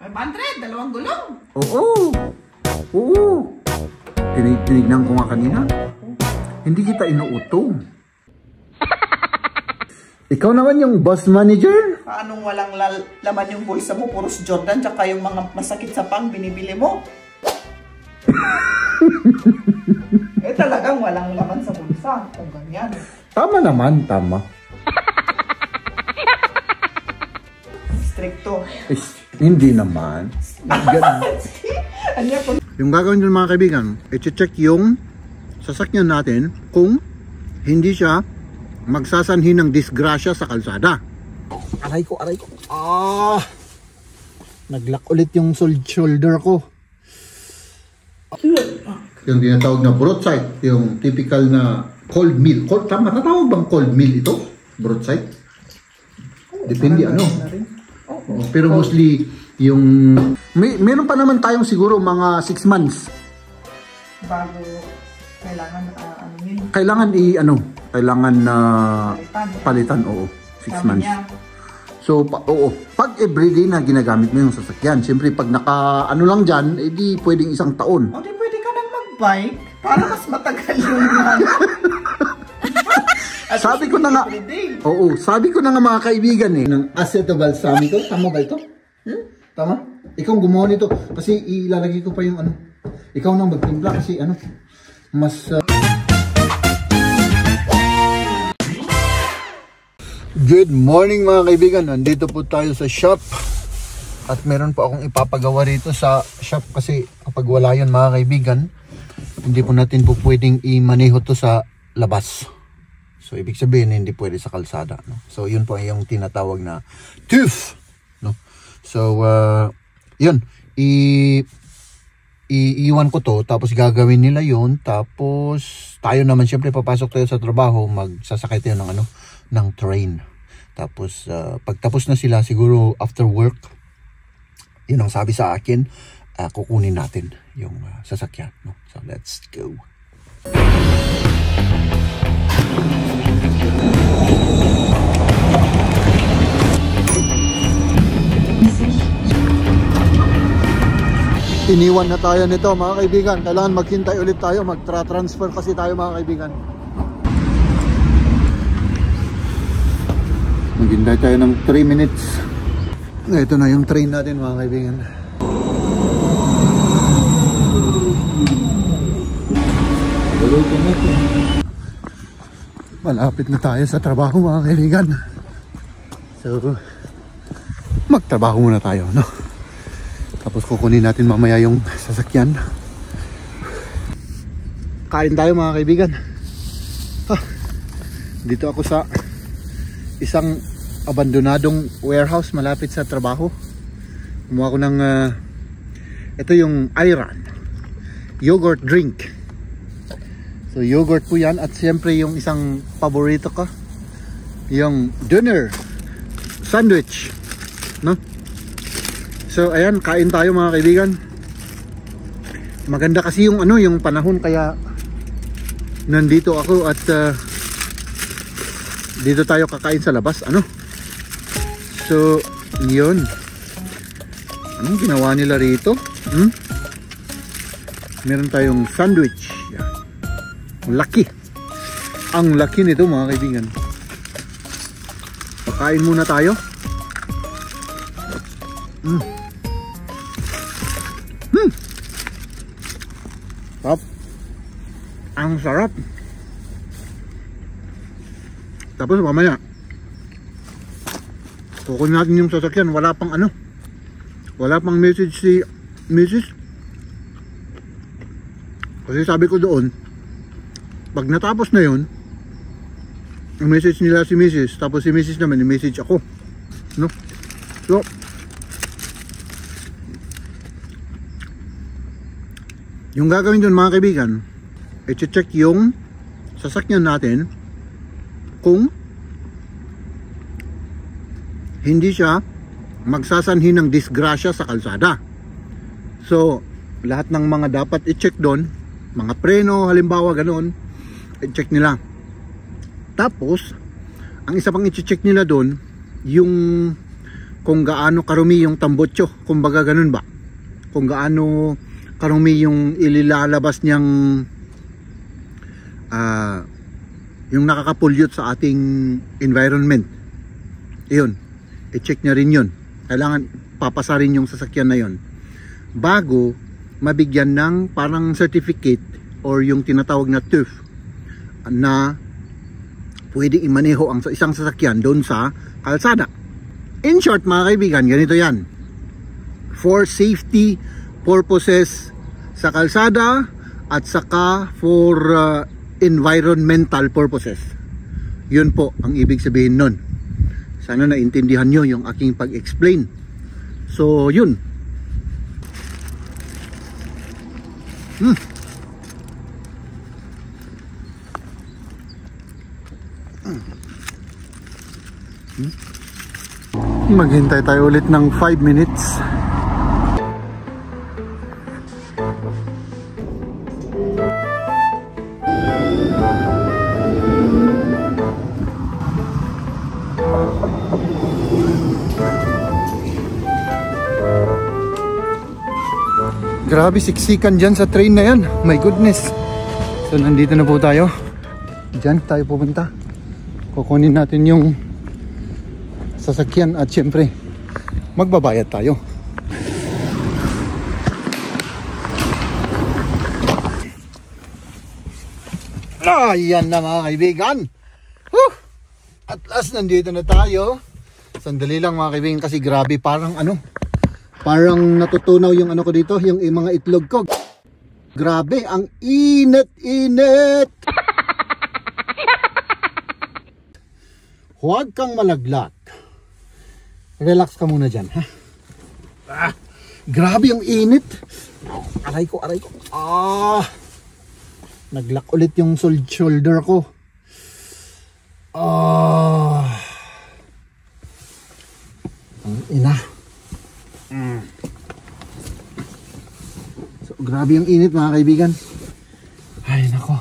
500, dalawang gulong. Oo. Oo. Tinignan ko nga kanina. Hindi kita inuuto. Ikaw naman yung boss manager? Paanong walang laman yung bulsa mo? Puros Jordan, tsaka yung mga masakit sa pang binibili mo. Talagang walang laman sa bulsa. Kung ganyan. Tama naman, tama. Stricto. Hindi naman. Yung gagawin dun mga kaibigan, i-check yung sasakyan natin kung hindi siya magsasanhi ng disgrasya sa kalsada. Aray ko, aray ko. Naglock ulit yung shoulder ko. Yung tinatawag na broadside, yung typical na cold meal. Tama, natawag bang cold meal ito? Broadside? Depende ano. Pero mostly yung meron pa naman tayong siguro mga 6 months bago kailangan kailangan na palitan. Oo, 6 months niya. So oo, pag everyday na ginagamit mo yung sasakyan, siyempre pag naka lang dyan, edi pwedeng 1 taon. O di pwede ka nang mag-bike para mas matagal yung sabi ko na nga, sabi ko na nga mga kaibigan ng Aceto Balsamico, tama ba ito? Tama? Ikaw gumawa nito kasi ilalagay ko pa yung ikaw nang magtimpla kasi mas Good morning mga kaibigan, nandito po tayo sa shop at meron po akong ipapagawa rito sa shop kasi kapag wala yun mga kaibigan, hindi po natin po pwedeng i-maneho to sa labas. So ibig sabihin hindi pwede sa kalsada, no? So yun po yung tinatawag na TÜV, no? So yun, iiwan ko to tapos gagawin nila yun, tapos tayo naman syempre papasok tayo sa trabaho, magsasakay tayo ng ng train. Tapos pagtapos na sila siguro after work, yun ang sabi sa akin, kukunin natin yung sasakyan, no? So let's go. Iniwan na tayo nito mga kaibigan. Kailangan maghintay ulit tayo. Magtra-transfer kasi tayo mga kaibigan. Maghintay tayo ng 3 minutes. Ito na yung train natin mga kaibigan. Malapit na tayo sa trabaho mga kaibigan. So magtrabaho muna tayo, no? Tapos kukunin natin mamaya yung sasakyan. Kain tayo mga kaibigan. Dito ako sa isang abandonadong warehouse malapit sa trabaho. Kumuha ko ng ito yung Iran yogurt drink. So yogurt po yan, at siyempre yung isang paborito ko, yung dinner sandwich, no? So ayan, kain tayo mga kaibigan. Maganda kasi yung yung panahon, kaya nandito ako at dito tayo kakain sa labas, So yun, anong ginawa nila rito? Meron tayong sandwich. Laki. Ang laki nito mga kaibigan. Pakain muna tayo. Sarap. Ang sarap. Tapos mamaya kukunin natin yung sasakyan. Wala pang wala pang message si Mrs. Kasi sabi ko doon, pag natapos na yun, message nila si Mrs. Tapos si Mrs. naman i-message ako, no? So yung gagawin dun mga kaibigan, i-check yung sasakyan natin kung hindi siya magsasanhi ng disgrasya sa kalsada. So lahat ng mga dapat i-check doon, mga preno halimbawa ganoon, i-check nila. Tapos ang isa pang i-check nila doon, yung kung gaano karumi yung tambotso, kumbaga ganun ba, kung gaano karumi yung ililalabas niyang yung nakaka-pollute sa ating environment. Iyon, i-check niya rin yun. Kailangan papasarin yung sasakyan na yun bago mabigyan ng parang certificate or yung tinatawag na TÜV na pwede imaneho ang isang sasakyan doon sa kalsada. In short mga kaibigan, ganito yan. For safety purposes sa kalsada at saka for environmental purposes. Yun po ang ibig sabihin nun. Sana naintindihan nyo yung aking pag-explain. So yun. Maghintay tayo ulit ng 5 minutes. Grabe siksikan dyan sa train na yan. My goodness. So nandito na po tayo. Dyan tayo pupunta. Kukunin natin yung sasakyan at syempre magbabayad tayo. Ayan na mga kaibigan. At last nandito na tayo. Sandali lang mga kaibigan kasi grabe parang parang natutunaw yung ko dito, yung mga itlog ko. Grabe, ang init-init. Huwag kang malaglag. Relax ka muna dyan, ha? Grabe yung init. Aray ko. Naglock ulit yung shoulder ko. Ang ina. So, grabe yung init mga kaibigan. Ay, nako.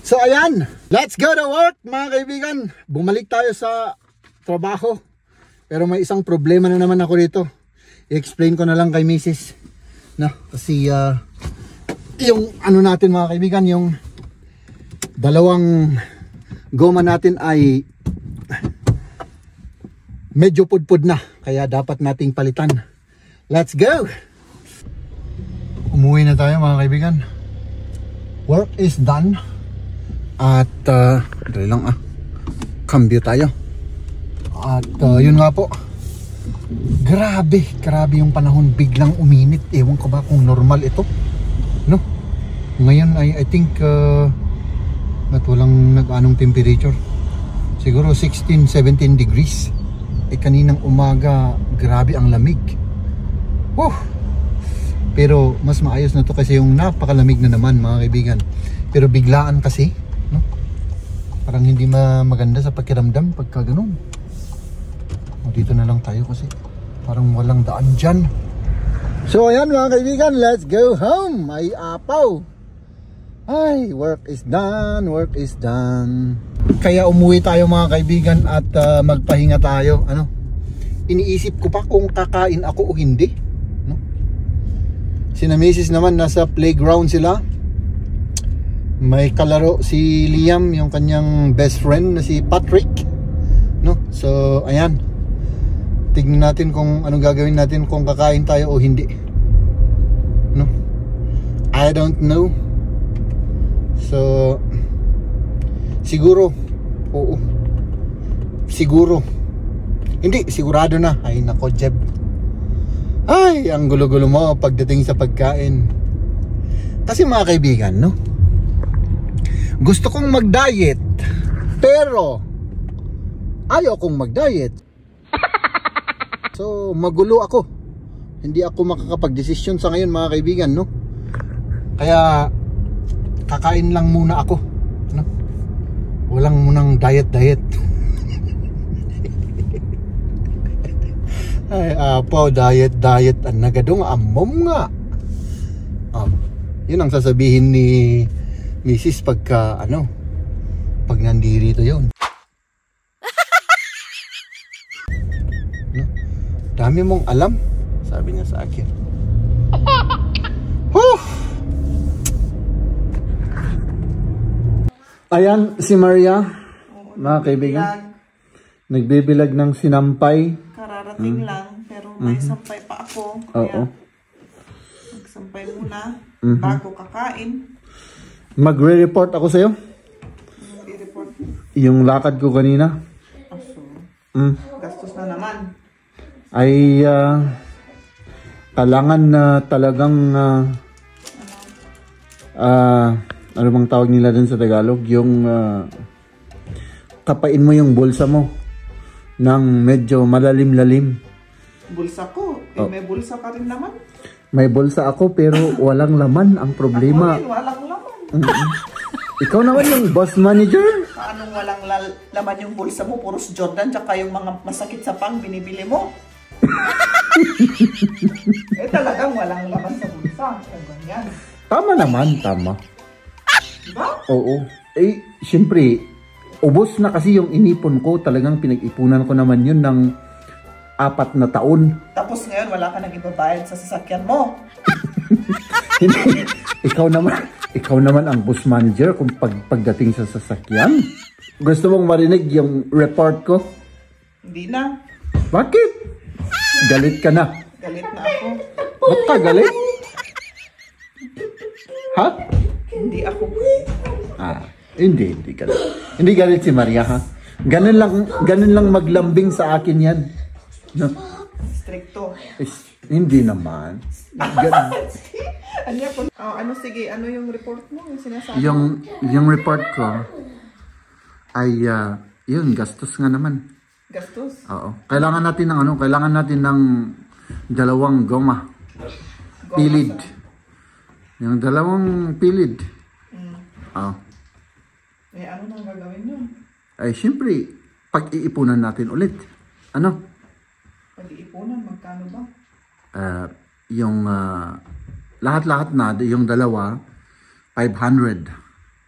So, ayan. Let's go to work mga kaibigan. Bumalik tayo sa trabaho. Pero may isang problema na naman ako dito. I-explain ko na lang kay Mrs. No? Kasi, yung natin mga kaibigan, yung dalawang goma natin ay medyo pudpud na, kaya dapat nating palitan. Let's go! Umuwi na tayo mga kaibigan. Work is done. At dali lang cambio tayo. At yun nga po. Grabe yung panahon, biglang uminit. Ewan ko ba kung normal ito, no? Ngayon ay I think ba't walang nag-anong temperature? Siguro 16-17 degrees. Kaninang umaga, grabe ang lamig. Pero mas maayos na to kasi yung napakalamig na naman mga kaibigan. Pero biglaan kasi, no? Parang hindi maganda sa pakiramdam pagka ganun. Dito na lang tayo kasi parang walang daan dyan. So ayan mga kaibigan, let's go home. Ay apaw. Ay, work is done. Kaya umuwi tayo mga kaibigan at magpahinga tayo. Iniisip ko pa kung kakain ako o hindi, no? Sina Mrs. naman nasa playground sila. May kalaro si Liam, yung kanyang best friend na si Patrick, no? So ayan, tignan natin kung anong gagawin natin, kung kakain tayo o hindi, no? I don't know. So siguro oo, siguro hindi, sigurado na. Ay nako Jeb, ay ang gulo-gulo mo pagdating sa pagkain. Kasi mga kaibigan, no, gusto kong mag-diet pero ayaw kong mag-diet. So magulo ako, hindi ako makakapag-desisyon sa ngayon mga kaibigan, no? Kaya kakain lang muna ako, no? Walang munang diet. Ay apo, diet ang nagadong amom nga. Yun ang sasabihin ni Mrs. pag nandito yun. Dami mong alam, sabi niya sa akin. Huh! Ayan si Maria, mga kaibigan. Nagbibilag ng sinampay. Kararating lang, pero may sampay pa ako. Kaya magsampay muna bago kakain. Magre-report ako sa'yo. I-report. Yung lakad ko kanina. Aso. Gastos na naman. Ay kailangan na talagang ano bang tawag nila dun sa Tagalog, yung tapain mo yung bulsa mo ng medyo malalim-lalim. Bulsa ko? May bulsa ka rin naman. May bulsa ako pero walang laman ang problema. Ako rin, walang laman. Ikaw naman yung boss manager. Paano walang laman yung bulsa mo? Puros Jordan tsaka yung mga masakit sa pang binibili mo. Talagang walang laman sa bulsa. Ganyan. Tama naman, tama. Diba? Oo. Siyempre, ubos na kasi yung inipon ko. Talagang pinag-ipunan ko naman yun ng 4 na taon. Tapos ngayon, wala ka nang ibabayad sa sasakyan mo. Ikaw naman ang bus manager kung pagdating sa sasakyan. Gusto mong marinig yung report ko? Hindi na. Bakit? Galit ka na. Galit na ako. Ba't ka galit? Ha? Hindi ako. Hindi galit. Hindi galit si Maria, ha? Ganun lang maglambing sa akin yan. No? Stricto. Hindi naman. Ano sige, ano yung report mo? Yung sinasabi? Yung report ko ay yun, gastos nga naman. Gastos? Oo. Kailangan natin ng 2 goma. Pilid. Yung 2 pilid. Oo. Ano nang gagawin nun? Ay, siyempre, pag-iipunan natin ulit. Ano? Pag-iipunan, magkano ba? Yung lahat-lahat na, yung 2, 500.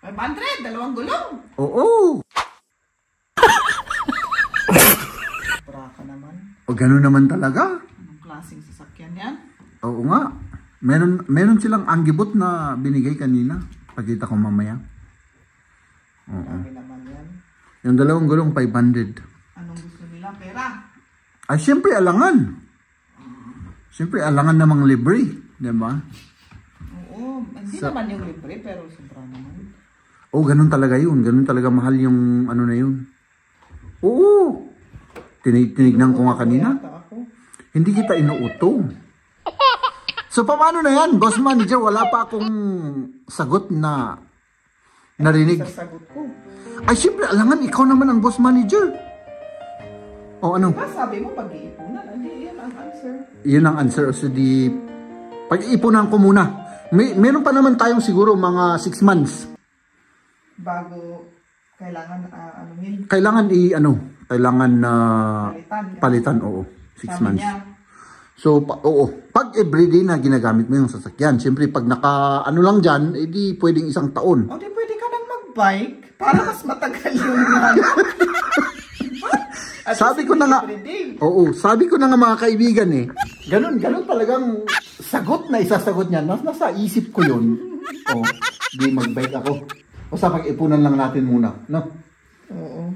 500? 2 gulong? Oo! Para ka naman. O gano'n naman talaga? Anong klaseng sasakyan yan? Oo nga. Meron silang anggibot na binigay kanina. Pakita ko mamaya. Oo. Sabi naman yan. Yung 2 gulong, 500. Anong gusto nila? Pera? Ay, siyempre alangan. Siyempre alangan namang libre. Diba? Oo. Hindi naman yung libre, pero sobra naman. Oo, ganun talaga yun. Ganun talaga mahal yung ano na yun. Oo. Tinignan ko nga kanina. Hindi kita inuuto. So, paano na yan? Boss manager, wala pa akong sagot na narinig. Sasagot ko. Ay, siyempre, alangan, ikaw naman ang boss manager. O, ano? Diba sabi mo, pag-iipunan? Hindi, yan ang answer. Yun ang answer. So, pag-iipunan ko muna. Meron pa naman tayong siguro mga 6 months. Bago, kailangan, Kailangan na palitan, oo. 6 months. Niya, So, oo. Pag everyday na ginagamit mo yung sasakyan, siyempre pag lang dyan, edi pwedeng 1 taon. o di pwede ka nang mag-bike para mas matagal yung Sabi ko na nga, sabi ko na nga mga kaibigan ganun talagang sagot na isasagot niya. Nasa isip ko yun. Di mag-bike ako. Basta pag-ipunan lang natin muna, no? Oo.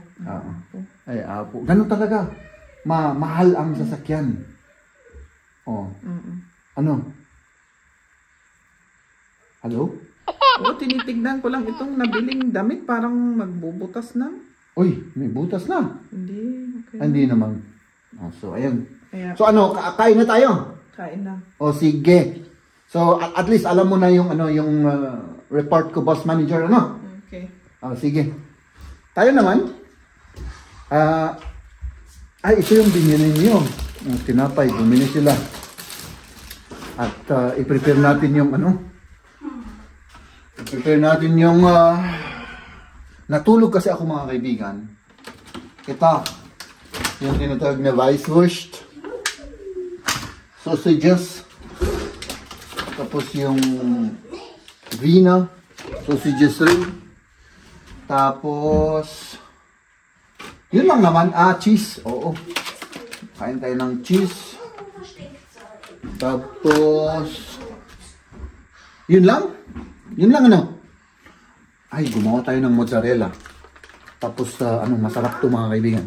Ay, apo. Ganun talaga. Mahal ang sasakyan. Ano? Hello? Oo, tinitignan ko lang itong nabiling damit. Parang magbubutas na. Uy, may butas na. Hindi. Okay. Hindi naman. So, ayun. Kaya, So, kain na tayo? kain na. Sige. So, at least alam mo na yung report ko, boss manager, ano? Okay. Sige. Tayo naman. Ito yung binili niyo. Yung tinapay, bumili sila. At i-prepare natin yung i-prepare natin yung natulog kasi ako mga kaibigan. Ito, yung tinatawag na Weisswurst, sausages, tapos yung Wiener, sausages rin, tapos yun lang naman, cheese, oo. Kain tayo ng cheese. Tapos, yun lang? Yun lang ano? Ay, gumawa tayo ng mozzarella. Tapos, masarap to mga kaibigan.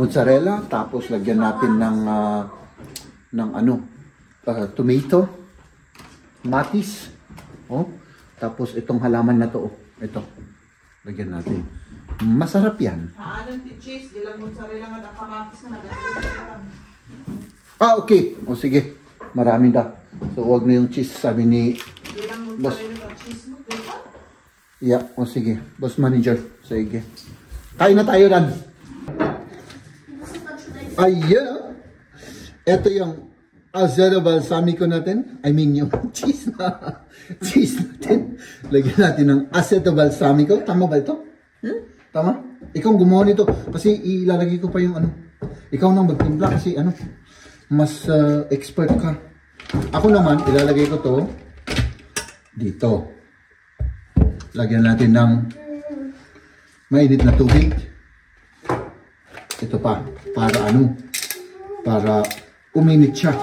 Mozzarella, tapos lagyan natin ng tomato, matis. Oh, tapos itong halaman na to, ito. Lagyan natin. Masarap yan. Anong cheese? Dilang mozzarella nga nakamatis na Ah, okay. O sige. Marami da. So, huwag na yung cheese, sabi ni Boss. Yeah, o sige. Boss manager. Sige. Kain na tayo dan. Ayan. Ito yung aceto balsamico natin. I mean yung cheese na. Cheese natin. Lagyan natin ng aceto balsamico. Tama ba ito? Tama? Ikaw gumawa nito. Kasi ilalagay ko pa yung Ikaw nang magtimpla kasi mas expert ka. Ako naman, ilalagay ko to dito. Lagyan natin ng mainit na tubig. Ito pa, para uminit siya.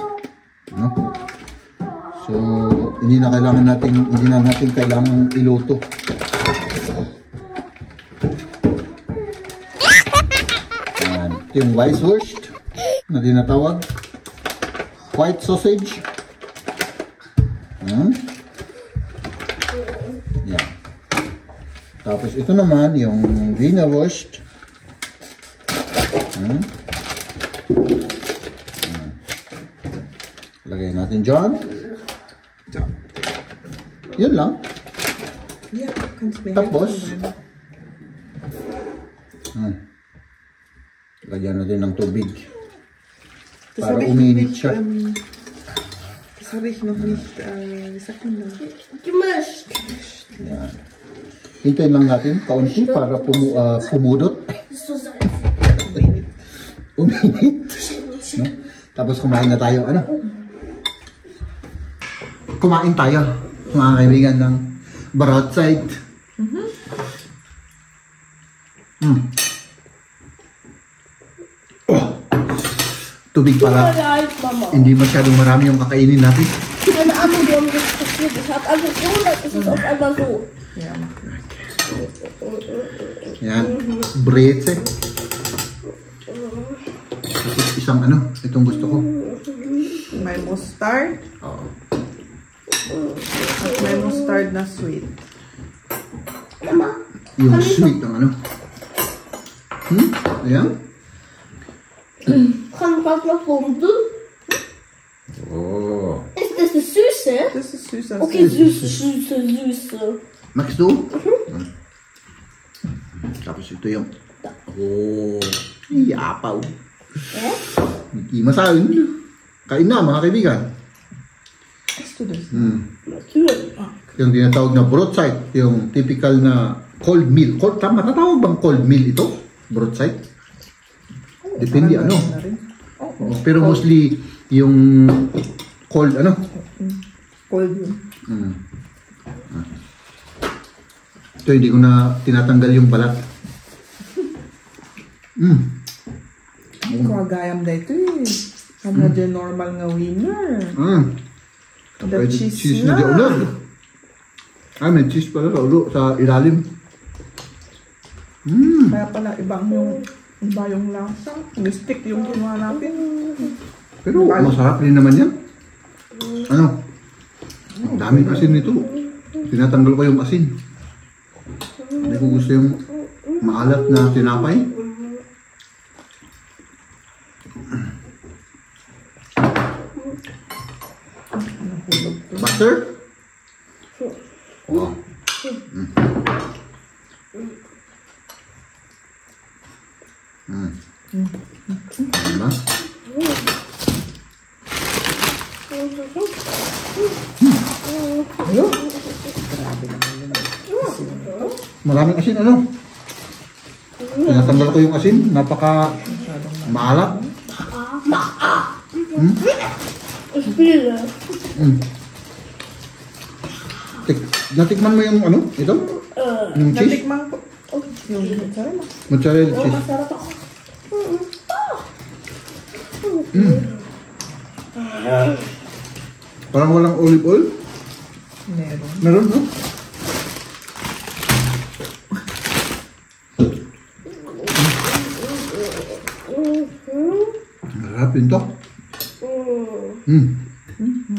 So, hindi na natin kailangan iluto. Yan. Ito yung Weisswurst na tinatawag. White sausage. Yan. Tapos ito naman yung Wienerwurst. Lagay natin dyan. Yun lang. Tapos lagyan natin ng tubig para uminit siya. Das habe ich noch nicht, wie sagt man das? Gemischt. Yan. Hintayin lang natin kaunti para pumudot. Uminit. No? Tapos kumain na tayo. Kumain tayo, mga kaibigan ng broadside. Tubig pala. Hindi masyadong marami yung kakainin natin. Meine Arme, die haben das passiert. Ich habe alles so, dann ist es auf einmal so. Ja, mach das. Yan. Breze. Isang itong gusto ko. May mustard. Oo. At may mustard na sweet. Yung sweet ng Ayan. Kann ich noch Bomben? Oh. Ist das eine Süße? Das ist süßer. Okay, Süße. Magst du? Tapos ito yung yapaw. Hindi masahin. Kain na mga kaibigan. Isst du das? Natürlich. Yung tinatawag na broadside. Yung typical na cold meal. Tama, natawag bang cold meal ito? Broadside? Depende pero mostly yung cold Cold yun. Ito hindi ko na tinatanggal yung balat. Kagayam na ito eh. Ano dyan normal nga winner. The cheese na. May cheese pala sa ilalim. Kaya pala iba yung lasa. Mystic yung ginawa natin. Pero masarap rin naman yan. Ang daming asin nito. Tinatanggal ko yung asin. Hindi ko gusto yung maalat na tinapay. Butter? Wow. Diba? Maraming asin Tinatanggal ko yung asin. Napaka maalat. Natikman mo yung ito? Yung cheese? Natikman ko. Yung mozzarella. Mozzarella cheese. Masarap ako. Parang walang olive oil. Meron. Meron, no? Masarap yun to.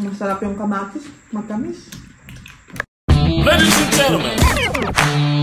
Masarap yung kamatis. Matamis. Ladies and gentlemen.